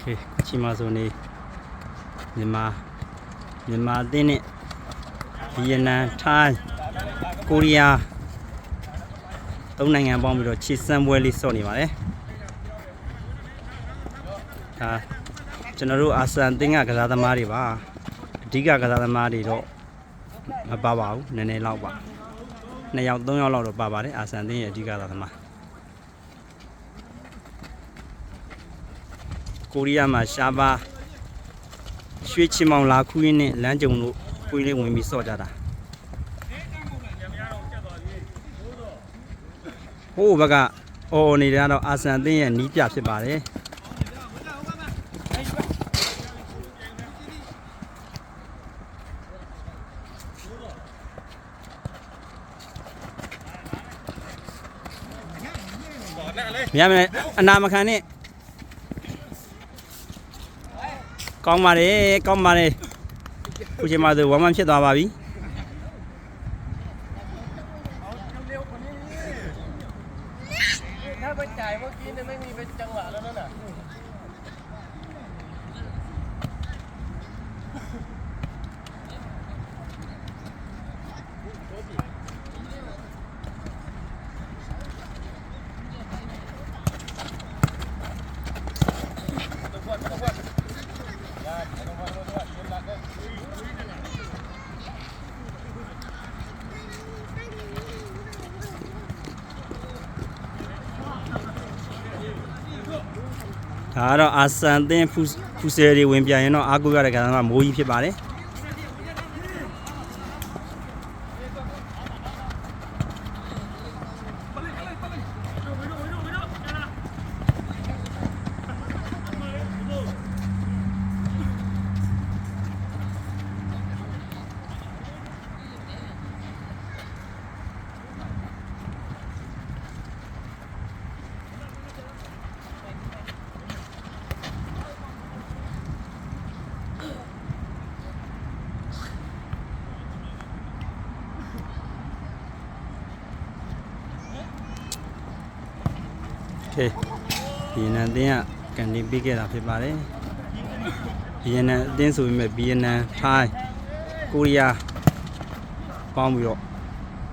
ချီမာဆိုနေမြန်မာအသင်းနဲ့ဗီယက်နမ်ထိုင်းကိုရီးယားသုံးနိုင်ငံပေါင်းပြီးတော့ခြေစမ်းပွဲလေးစော့နေပါတယ်ဒါကျွန်တော်တို့အာဆန်အသင်းကကစားသမားတွေပါအဓိကကစားသမားတွေတော့မပါပါဘူးနည်းနည်းလောက်ပါ2ယောက်3ယောက်လောက်တော့ပါပါတယ်အာဆန်အသင်းရဲ့အဓိကကစားသမားကိုရီးယားမှာရှားပါရွှေချီမောင်လာခူးရင်းနဲ့လမ်းကြုံလို့ပွေးလေးဝင်ပြီးစော့ကြတာဟိုဘက်ကအော်နေတဲ့ကတော့အာဆန်အသင်းရဲ့နီးပြဖြစ်ပါတယ်မြတ်မယ်အနာမခံနဲ့ကောင်းပါတယ်ခုချိန်မှဆိုဝမ်းမဖြစ်သွားပါပြီถ้าไปจ่ายเมื่อกี้เนี่ยไม่มีเป็นจังหวะแล้วนั่นน่ะဒါကတော့အာဆန်အသင်းဖူဆယ်တွေဝင်ပြန်ရင်တော့အားကိုးရတဲ့ကစားသမားမိုးကြီးဖြစ်ပါတယ်ဗီယက်နမ်အသင်းကကန်တင်ပေးခဲ့တာဖြစ်ပါတယ်ဗီယက်နမ်အသင်းဆိုပေမဲ့ဗီယက်နမ်ထိုင်းကိုရီးယားပေါင်းပြီးတော့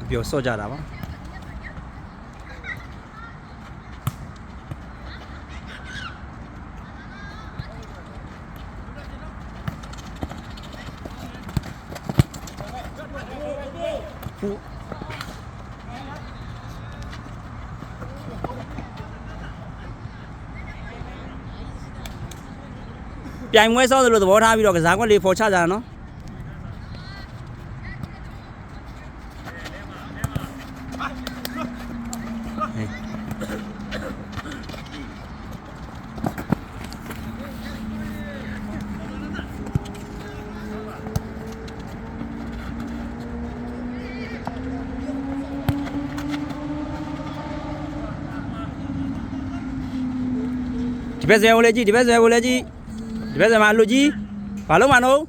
အပြောဆော့ကြတာပါပြိုင်ပွဲဆော့သလိုသဘောထားပြီးတော့ကစားကွက်လေးပေါ်ချကြတာနော်ဒီဘက်ဇယ်ကိုလည်းကြည့်ဒီဘက်ဇယ်ကိုလည်းကြည့်ဒီဘက်မှာလူကြီးဘာလို့မနော်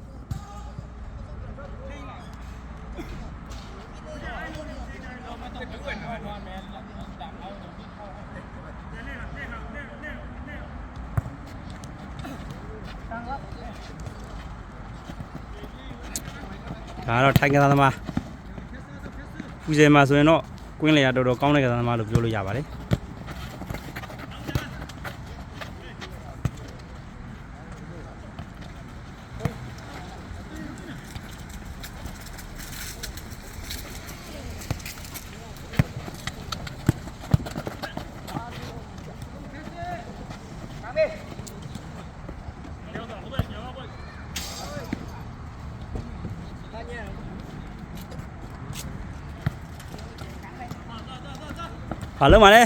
ဒါတော့ထိုင်ကစားသမားဖူးစယ်မှာဆိုရင်တော့ကွင်းလေရတော်တော်ကောင်းတဲ့ကစားသမားလို့ပြောလို့ရပါတယ်ဘာလို့မလဲ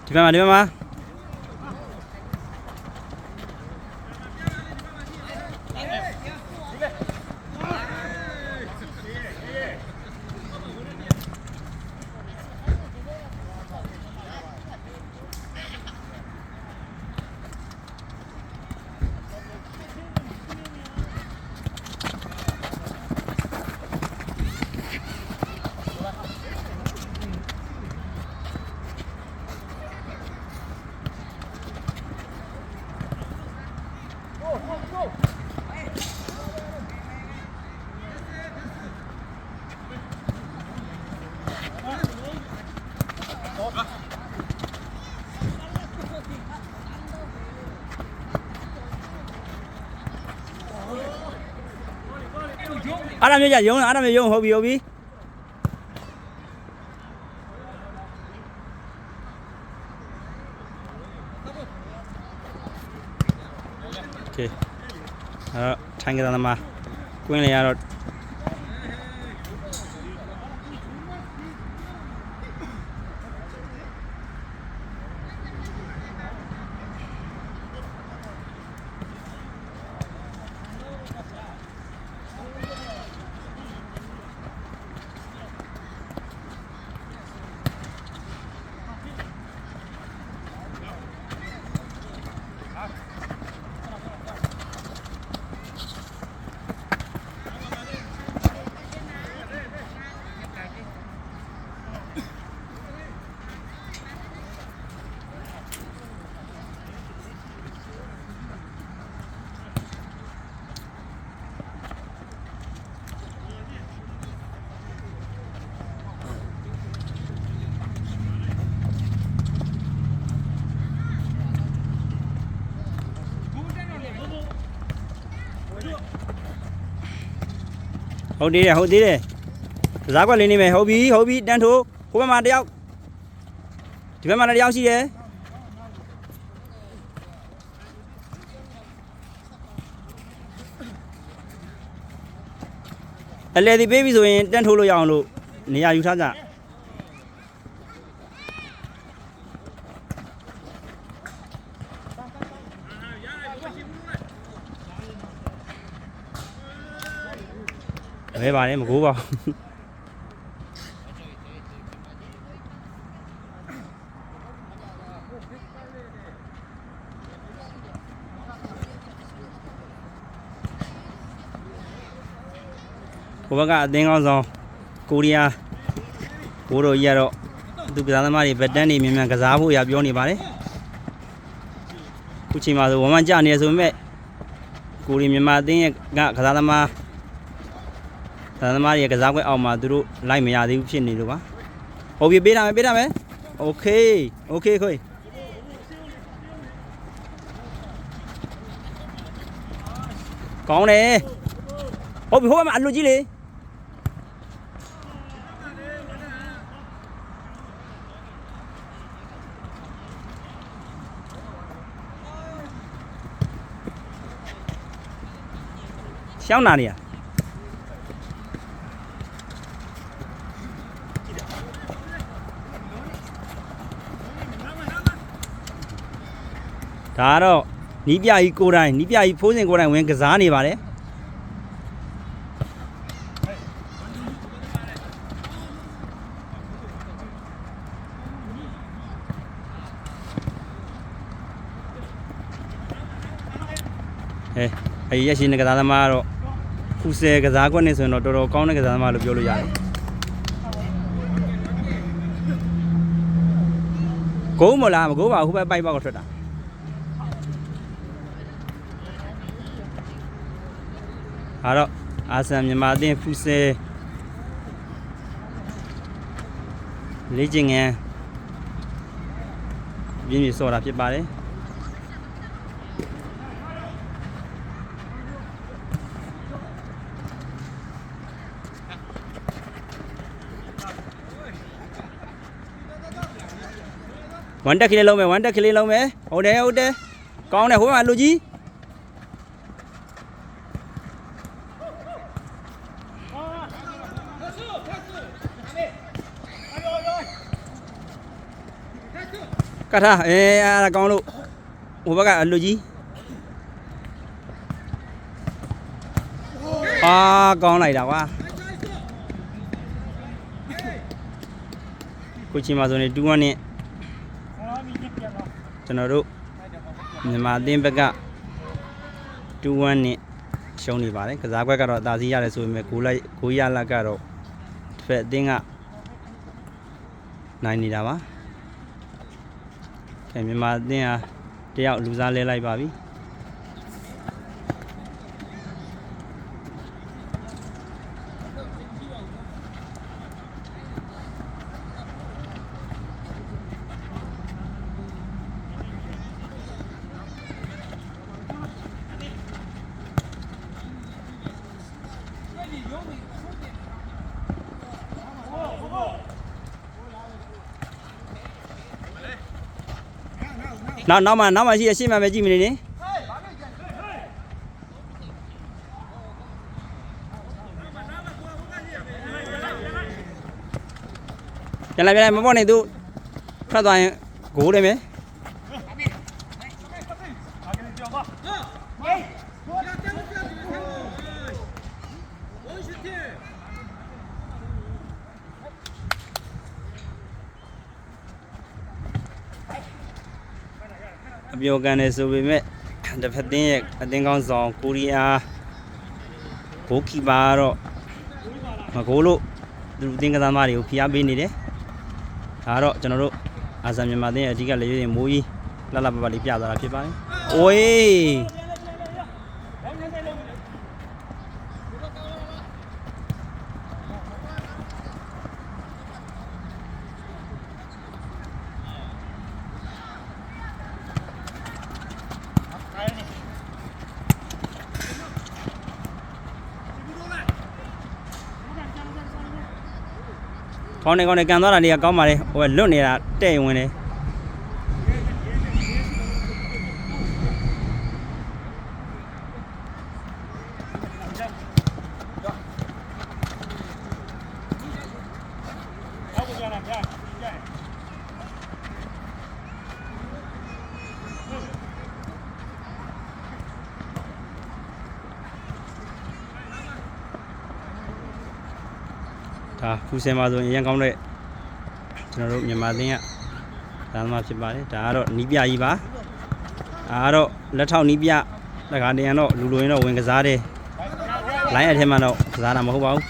ဒီဘက်မှာ အားရမျိုးကြရုံးအားရမျိုးရုံးဟုတ်ပြီ โอเคအဲ့တော့ထိုင်ကြတာမှာကွင်းလေရတော့ဟုတ်သေးတယ်ကစားကွက်လေးနေမယ်ဟုတ်ပြီတန်းထိုးဟိုဘက်မှာတယောက်ဒီဘက်မှာလည်းတယောက်ရှိတယ်အလဲဒီပေးပြီဆိုရင်တန်းထိုးလို့ရအောင်လို့နေရာယူထားကြဘယ်ပါလဲမကိုးပါဘူးဘက်ကအသင်းကောင်းဆောင်ကိုရီးယားဘိုးတော်ကြီးကတော့သူကစားသမားတွေဗက်တန်းတွေမြန်ကစားဖို့အရာပြောနေပါတယ်ခုချိန်မှာဆိုဝမ်းမကြနေရဆိုပေမဲ့ကိုရီမြန်မာအသင်းရဲ့ကစားသမားရဲ့ကစားကွက်အောက်မှာသူတို့လိုက်မရသေးဘူးဖြစ်နေလို့ပါဟုတ်ပြီပေးတာမယ်โอเคခွေကောင်းတယ်ဟုတ်ပြီဟိုဘက်မှာအလွတ်ကြီးလေရှောင်းနာနေရဒါတော့နီးပြကြီးကိုယ်တိုင်နီးပြကြီးဖိုးစင်ကိုယ်တိုင်ဝင်ကစားနေပါတယ်အဲဒီရရှိနေကစားသမားကတော့ဖူဆယ်ကစားကွက်နဲ့ဆိုရင်တော့တော်တော်ကောင်းတဲ့ကစားသမားလို့ပြောလို့ရတယ်ဂိုးမလားမဂိုးပါဘူးဘက်ပိုက်ပေါက်ထွက်တာဟာတော့အာဆန်မြန်မာအသင်းဖူဆယ်လေ့ကျင့်ငန်းပြင်းပြစောတာဖြစ်ပါတယ်ဝန်တက်ကလေးလုံးမယ်ဟုတ်တယ်ကောင်းတယ်ဟိုမှာလူကြီးကထားအားကောင်းလို့ဟိုဘက်ကအလူကြီးကောင်းလိုက်တာကွာကိုချီမာဆိုနေ2-1နဲ့ကျွန်တော်တို့မြန်မာအသင်းဘက်က2-1နဲ့ရှုံးနေပါတယ်ကစားကွက်ကတော့အသာစီးရတယ်ဆိုပေမဲ့ဂိုးရလက်ကတော့တစ်ဖက်အသင်းကနိုင်နေတာပါကဲမြန်မာအသင်းဟာတယောက်လူစားလဲလိုက်ပါပြီ နောက်မှရှိရရှေ့မှာပဲကြည့်မနေနဲ့ပြန်လိုက်မပေါ့နေသူထွက်သွားရင်ဂိုးတယ်မယ်အပြောကန်နေဆိုပေမဲ့တစ်ဖက်တင်းရဲ့အတင်းကောင်းဆောင်ကိုရီးယားဂိုးကီပါတော့မဂိုးလို့သူအတင်းကစားသမားတွေကိုဖိအားပေးနေတယ်ဒါတော့ကျွန်တော်တို့အာဇာမြန်မာတင်းရဲ့အဓိကလက်ရွေးရင်မိုးကြီးလှလှပပလေးပြသွားတာဖြစ်ပါတယ်။အိုးကောင်းနေကန်သွားတာတွေကကောင်းပါလေဟိုလွတ်နေတာတဲ့ဝင်နေဒါဖူးစင်မှာဆိုရင်အရင်ကောင်းတဲ့ကျွန်တော်တို့မြန်မာသင်းကဒါမှဖြစ်ပါတယ်ဒါကတော့နီးပြကြီးပါဒါကတော့လက်ထောက်နီးပြတခါတည်းကတော့လူလိုရင်တော့ဝင်ကစားတယ်လိုင်းအထက်မှာတော့ကစားတာမဟုတ်ပါဘူး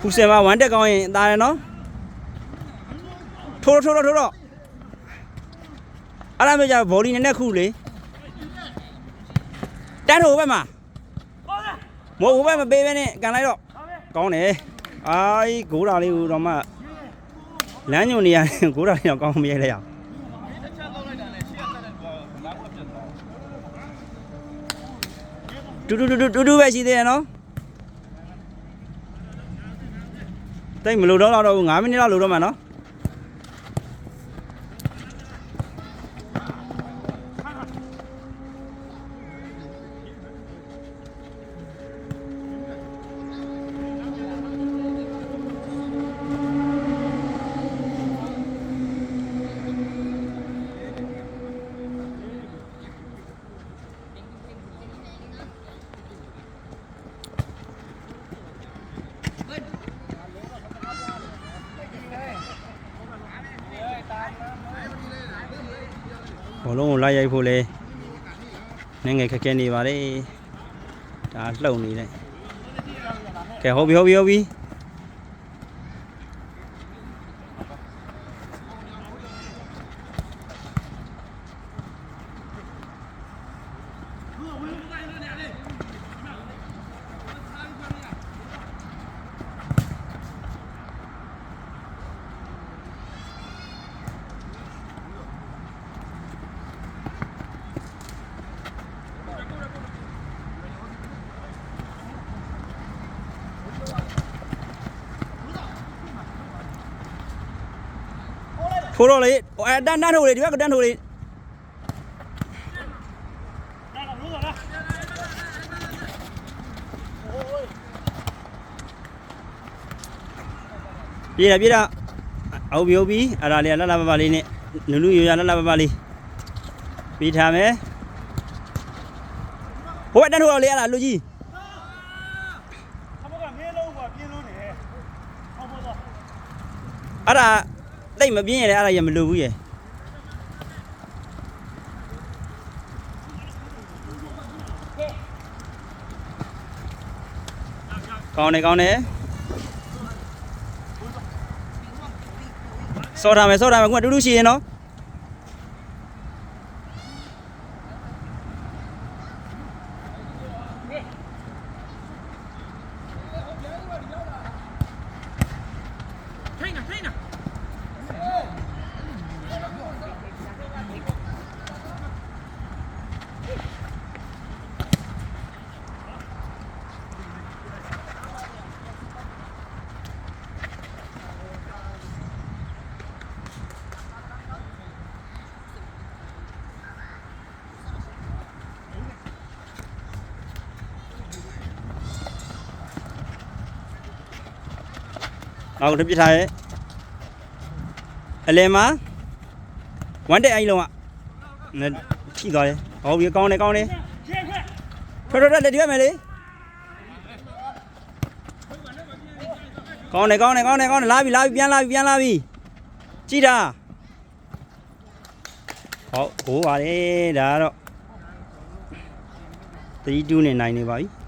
ဖူးစင်မှာဝမ်းတက်ကောင်းရင်တားတယ်နော်ထိုးတော့အဲ့ဒါမျိုးကြဘော်လီနဲ့ခုလေတန်းထိုးဘက်မှာမို့ဟိုဘက်မပေးဘဲနဲ့ကန်လိုက်တော့ကောင်းတယ်အိုင်းဂိုးတာလေးကိုတော့မှလမ်းညွန်နေရတယ်ဂိုးတာလေးတော့ကောင်းမရိုက်လိုက်ရအောင်တူပဲရှိသေးတယ်နော်တိတ်မလို့တော့9မိနစ်လောက်လို့တော့မှနော်ဘောလုံးကိုလိုက်ရိုက်ဖို့လဲနည်းငယ်ခက်ခဲနေပါလေဒါလှုပ်နေတယ်ကဲဟုတ်ပြီထိုးတော့လေတန်းထိုးလေဒီဘက်ကတန်းထိုးလေပြေးတာဟုတ်ပြီအဲ့ဒါလေးလှလှပပလေးနဲ့နုရလှလှပပလေးပြီးထားမယ်ဟိုတန်းထိုးတော့လေအဲ့ဒါလူကြီးအဲ့ဒါတိတ်မပြင်းရလေအဲ့ဒါရမလို့ဘူးရကောင်းတယ်စောထားမယ်ခုကတူရှိရင်နော် အောက်တစ်ပြစ်ထားရဲ့အလဲမှာဝမ်းတက်အဲ့လုံးကထိသွားတယ်ဟုတ်ပြီကောင်းတယ်ထွက်လက်ဒီရမယ်လေကောင်းတယ်လာပြီပြန်လာပြီကြည့်တာဟုတ်ဟိုးပါလေဒါကတော့3-2နဲ့နိုင်နေပါပြီ